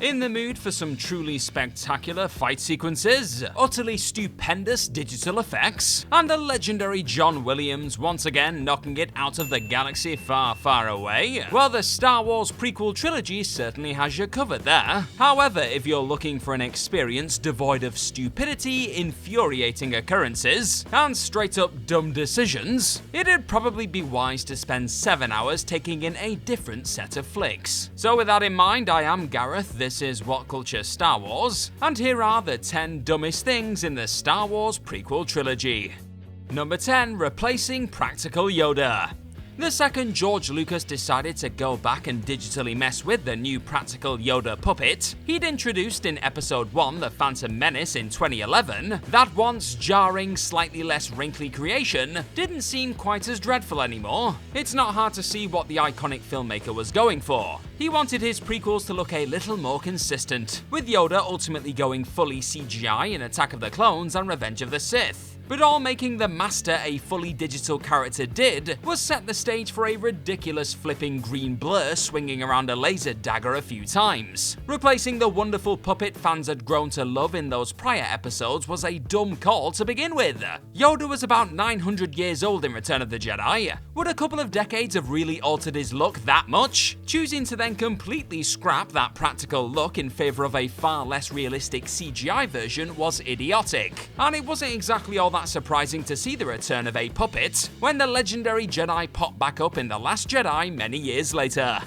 In the mood for some truly spectacular fight sequences, utterly stupendous digital effects, and a legendary John Williams once again knocking it out of the galaxy far, far away? Well, the Star Wars prequel trilogy certainly has you covered there. However, if you're looking for an experience devoid of stupidity, infuriating occurrences, and straight up dumb decisions, it'd probably be wise to spend 7 hours taking in a different set of flicks. So with that in mind, I am Gareth, this is What Culture Star Wars, and here are the 10 dumbest things in the Star Wars prequel trilogy. Number 10. Replacing practical Yoda. The second George Lucas decided to go back and digitally mess with the new practical Yoda puppet he'd introduced in Episode 1, The Phantom Menace in 2011, that once jarring, slightly less wrinkly creation didn't seem quite as dreadful anymore. It's not hard to see what the iconic filmmaker was going for. He wanted his prequels to look a little more consistent, with Yoda ultimately going fully CGI in Attack of the Clones and Revenge of the Sith. But all making the Master a fully digital character did was set the stage for a ridiculous flipping green blur swinging around a laser dagger a few times. Replacing the wonderful puppet fans had grown to love in those prior episodes was a dumb call to begin with. Yoda was about 900 years old in Return of the Jedi. Would a couple of decades have really altered his look that much? Choosing to then completely scrap that practical look in favour of a far less realistic CGI version was idiotic. And it wasn't exactly all that surprising to see the return of a puppet when the legendary Jedi popped back up in The Last Jedi many years later.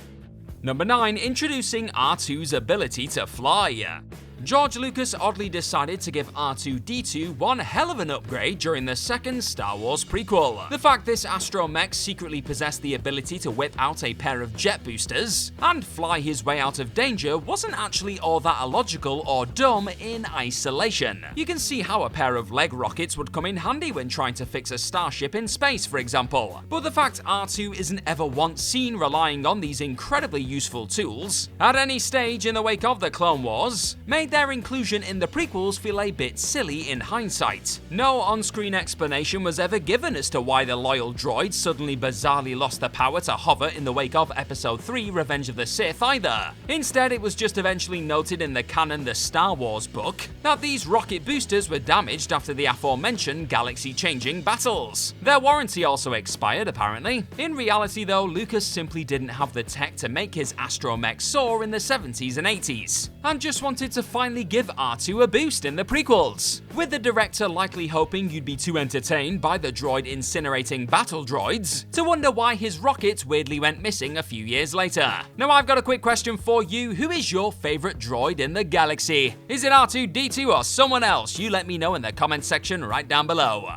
Number 9. Introducing R2's ability to fly. George Lucas oddly decided to give R2-D2 one hell of an upgrade during the second Star Wars prequel. The fact this astromech secretly possessed the ability to whip out a pair of jet boosters and fly his way out of danger wasn't actually all that illogical or dumb in isolation. You can see how a pair of leg rockets would come in handy when trying to fix a starship in space, for example. But the fact R2 isn't ever once seen relying on these incredibly useful tools at any stage in the wake of the Clone Wars made their inclusion in the prequels feel a bit silly in hindsight. No on-screen explanation was ever given as to why the loyal droid suddenly bizarrely lost the power to hover in the wake of Episode 3 Revenge of the Sith either. Instead, it was just eventually noted in the canon The Star Wars book that these rocket boosters were damaged after the aforementioned galaxy-changing battles. Their warranty also expired, apparently. In reality though, Lucas simply didn't have the tech to make his astromech soar in the 70s and 80s, and just wanted to finally give R2 a boost in the prequels, with the director likely hoping you'd be too entertained by the droid incinerating battle droids to wonder why his rocket weirdly went missing a few years later. Now I've got a quick question for you. Who is your favourite droid in the galaxy? Is it R2-D2 or someone else? You let me know in the comment section right down below.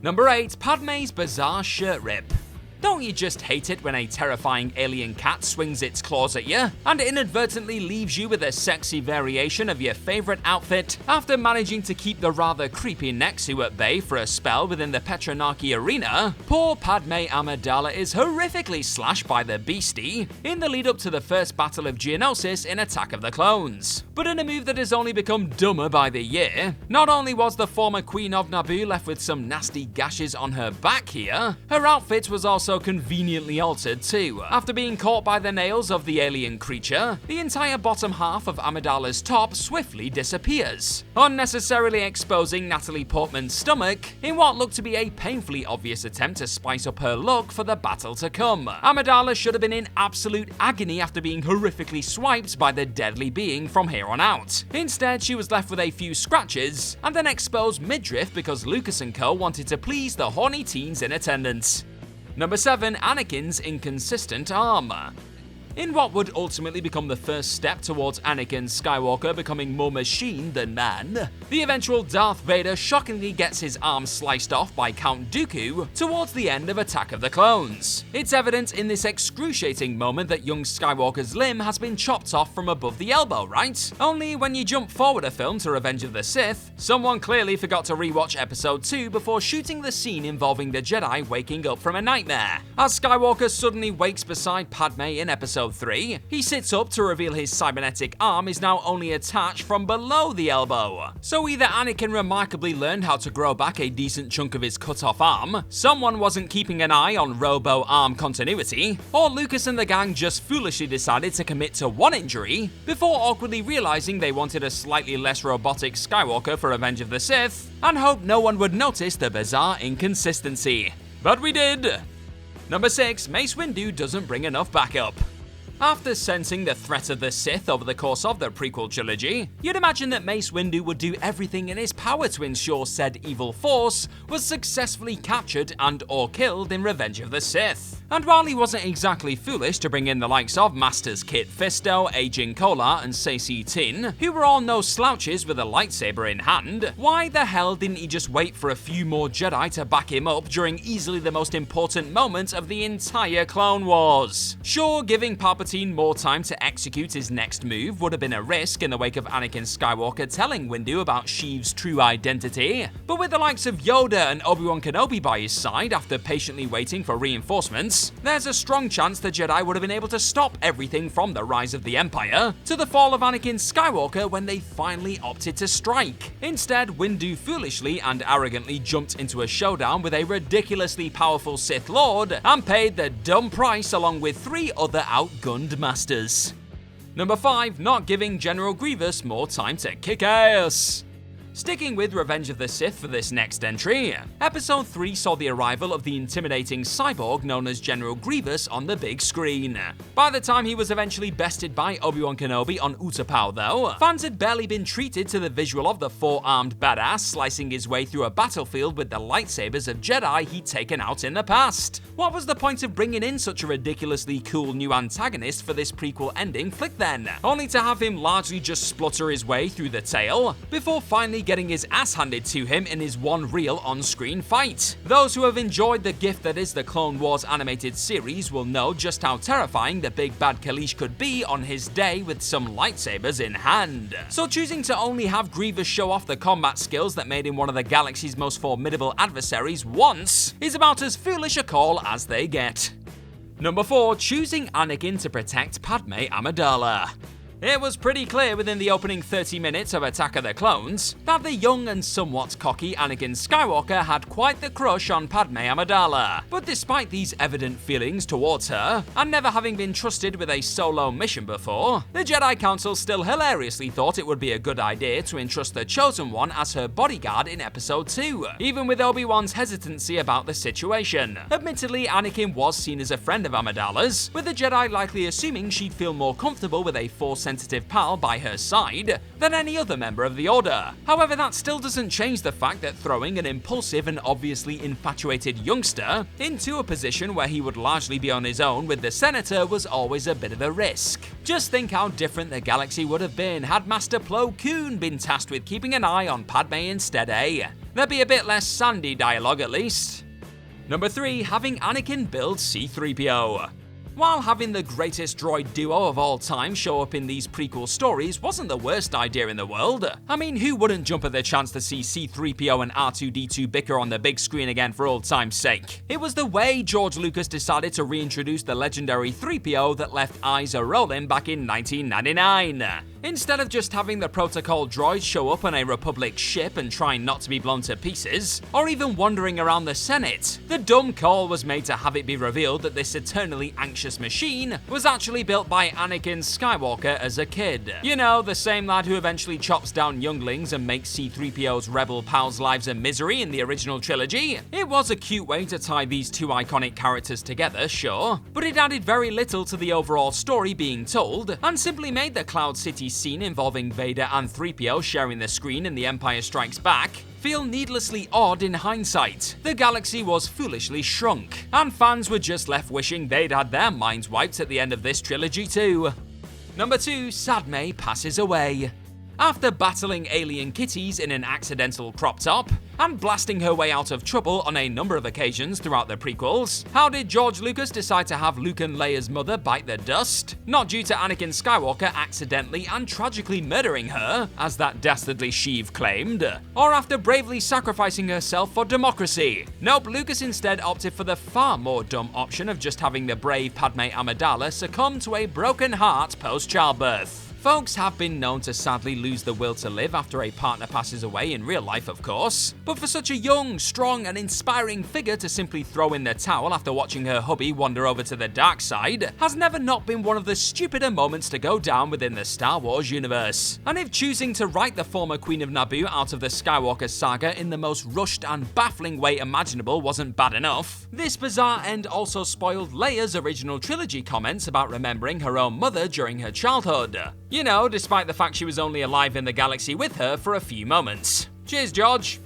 Number 8. Padme's bizarre shirt rip. Don't you just hate it when a terrifying alien cat swings its claws at you and inadvertently leaves you with a sexy variation of your favourite outfit after managing to keep the rather creepy Nexu at bay for a spell within the Petronarchy arena? Poor Padme Amidala is horrifically slashed by the beastie in the lead up to the first battle of Geonosis in Attack of the Clones. But in a move that has only become dumber by the year, not only was the former Queen of Naboo left with some nasty gashes on her back here, her outfit was also conveniently altered too. After being caught by the nails of the alien creature, the entire bottom half of Amidala's top swiftly disappears, unnecessarily exposing Natalie Portman's stomach in what looked to be a painfully obvious attempt to spice up her look for the battle to come. Amidala should have been in absolute agony after being horrifically swiped by the deadly being from here on out. Instead, she was left with a few scratches and an exposed midriff because Lucas and co wanted to please the horny teens in attendance. Number 7. Anakin's inconsistent armor. In what would ultimately become the first step towards Anakin Skywalker becoming more machine than man, the eventual Darth Vader shockingly gets his arm sliced off by Count Dooku towards the end of Attack of the Clones. It's evident in this excruciating moment that young Skywalker's limb has been chopped off from above the elbow, right? Only when you jump forward a film to Revenge of the Sith, someone clearly forgot to rewatch Episode 2 before shooting the scene involving the Jedi waking up from a nightmare, as Skywalker suddenly wakes beside Padme in Episode Episode 3, he sits up to reveal his cybernetic arm is now only attached from below the elbow. So either Anakin remarkably learned how to grow back a decent chunk of his cut-off arm, someone wasn't keeping an eye on robo-arm continuity, or Lucas and the gang just foolishly decided to commit to one injury before awkwardly realizing they wanted a slightly less robotic Skywalker for Revenge of the Sith, and hoped no one would notice the bizarre inconsistency. But we did! Number 6, Mace Windu doesn't bring enough backup. After sensing the threat of the Sith over the course of the prequel trilogy, you'd imagine that Mace Windu would do everything in his power to ensure said evil force was successfully captured and or killed in Revenge of the Sith. And while he wasn't exactly foolish to bring in the likes of Masters Kit Fisto, Aging Kolar, and Saesee Tiin, who were all no slouches with a lightsaber in hand, why the hell didn't he just wait for a few more Jedi to back him up during easily the most important moment of the entire Clone Wars? Sure, giving Palpatine more time to execute his next move would have been a risk in the wake of Anakin Skywalker telling Windu about Sheev's true identity, but with the likes of Yoda and Obi-Wan Kenobi by his side after patiently waiting for reinforcements, there's a strong chance the Jedi would have been able to stop everything from the rise of the Empire to the fall of Anakin Skywalker when they finally opted to strike. Instead, Windu foolishly and arrogantly jumped into a showdown with a ridiculously powerful Sith Lord and paid the dumb price along with 3 other outgunned masters. Number 5, not giving General Grievous more time to kick ass. Sticking with Revenge of the Sith for this next entry, Episode 3 saw the arrival of the intimidating cyborg known as General Grievous on the big screen. By the time he was eventually bested by Obi-Wan Kenobi on Utapau though, fans had barely been treated to the visual of the 4-armed badass slicing his way through a battlefield with the lightsabers of Jedi he'd taken out in the past. What was the point of bringing in such a ridiculously cool new antagonist for this prequel ending flick then? Only to have him largely just splutter his way through the tail, before finally getting his ass handed to him in his one real on-screen fight. Those who have enjoyed the gift that is the Clone Wars animated series will know just how terrifying the big bad Kalish could be on his day with some lightsabers in hand. So choosing to only have Grievous show off the combat skills that made him one of the galaxy's most formidable adversaries once is about as foolish a call as they get. Number 4, choosing Anakin to protect Padme Amidala. It was pretty clear within the opening 30 minutes of Attack of the Clones that the young and somewhat cocky Anakin Skywalker had quite the crush on Padme Amidala. But despite these evident feelings towards her, and never having been trusted with a solo mission before, the Jedi Council still hilariously thought it would be a good idea to entrust the Chosen One as her bodyguard in Episode 2, even with Obi-Wan's hesitancy about the situation. Admittedly, Anakin was seen as a friend of Amidala's, with the Jedi likely assuming she'd feel more comfortable with a Force-sensitive pal by her side than any other member of the Order. However, that still doesn't change the fact that throwing an impulsive and obviously infatuated youngster into a position where he would largely be on his own with the Senator was always a bit of a risk. Just think how different the galaxy would have been had Master Plo Koon been tasked with keeping an eye on Padme instead, eh? There'd be a bit less sandy dialogue at least. Number 3, having Anakin build C-3PO. While having the greatest droid duo of all time show up in these prequel stories wasn't the worst idea in the world. I mean, who wouldn't jump at the chance to see C-3PO and R2-D2 bicker on the big screen again for old time's sake? It was the way George Lucas decided to reintroduce the legendary 3PO that left eyes a-rolling back in 1999. Instead of just having the protocol droid show up on a Republic ship and trying not to be blown to pieces, or even wandering around the Senate, the dumb call was made to have it be revealed that this eternally anxious machine was actually built by Anakin Skywalker as a kid. You know, the same lad who eventually chops down younglings and makes C-3PO's rebel pals' lives a misery in the original trilogy. It was a cute way to tie these two iconic characters together, sure, but it added very little to the overall story being told, and simply made the Cloud City scene involving Vader and 3PO sharing the screen in The Empire Strikes Back feel needlessly odd in hindsight. The galaxy was foolishly shrunk, and fans were just left wishing they'd had their minds wiped at the end of this trilogy too. Number 2, Padme passes away. After battling alien kitties in an accidental crop top, and blasting her way out of trouble on a number of occasions throughout the prequels. How did George Lucas decide to have Luke and Leia's mother bite the dust? Not due to Anakin Skywalker accidentally and tragically murdering her, as that dastardly Sheev claimed, or after bravely sacrificing herself for democracy. Nope, Lucas instead opted for the far more dumb option of just having the brave Padme Amidala succumb to a broken heart post-childbirth. Folks have been known to sadly lose the will to live after a partner passes away in real life, of course, but for such a young, strong, and inspiring figure to simply throw in the towel after watching her hubby wander over to the dark side has never not been one of the stupider moments to go down within the Star Wars universe. And if choosing to write the former Queen of Naboo out of the Skywalker saga in the most rushed and baffling way imaginable wasn't bad enough, this bizarre end also spoiled Leia's original trilogy comments about remembering her own mother during her childhood. You know, despite the fact she was only alive in the galaxy with her for a few moments. Cheers, George.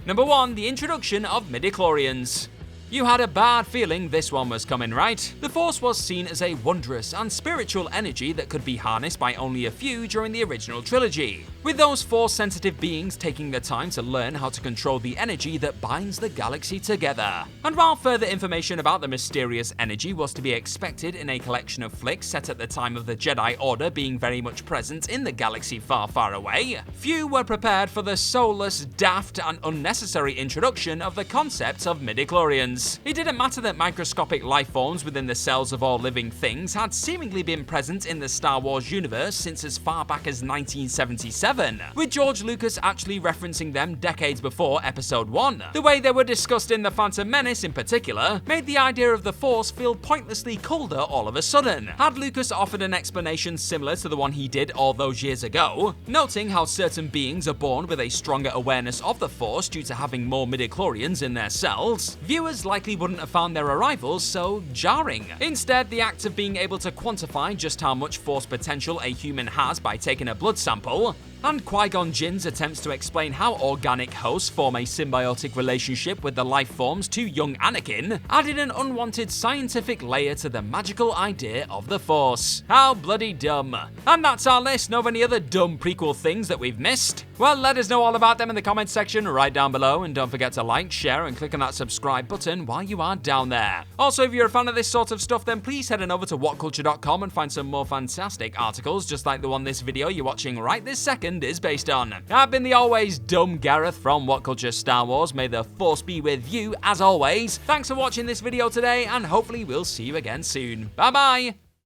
Number 1, the introduction of midichlorians. You had a bad feeling this one was coming, right? The Force was seen as a wondrous and spiritual energy that could be harnessed by only a few during the original trilogy, with those Force-sensitive beings taking the time to learn how to control the energy that binds the galaxy together. And while further information about the mysterious energy was to be expected in a collection of flicks set at the time of the Jedi Order being very much present in the galaxy far, far away, few were prepared for the soulless, daft, and unnecessary introduction of the concept of midichlorians. It didn't matter that microscopic life forms within the cells of all living things had seemingly been present in the Star Wars universe since as far back as 1977, with George Lucas actually referencing them decades before Episode 1. The way they were discussed in The Phantom Menace in particular made the idea of the Force feel pointlessly colder all of a sudden. Had Lucas offered an explanation similar to the one he did all those years ago, noting how certain beings are born with a stronger awareness of the Force due to having more midichlorians in their cells, viewers likely wouldn't have found their arrivals so jarring. Instead, the act of being able to quantify just how much Force potential a human has by taking a blood sample, and Qui-Gon Jinn's attempts to explain how organic hosts form a symbiotic relationship with the life forms to young Anakin added an unwanted scientific layer to the magical idea of the Force. How bloody dumb. And that's our list. Know of any other dumb prequel things that we've missed? Well, let us know all about them in the comments section right down below, and don't forget to like, share, and click on that subscribe button while you are down there. Also, if you're a fan of this sort of stuff, then please head on over to whatculture.com and find some more fantastic articles just like the one this video you're watching right this second is based on. I've been the always dumb Gareth from What Culture Star Wars. May the Force be with you as always. Thanks for watching this video today, and hopefully we'll see you again soon. Bye bye!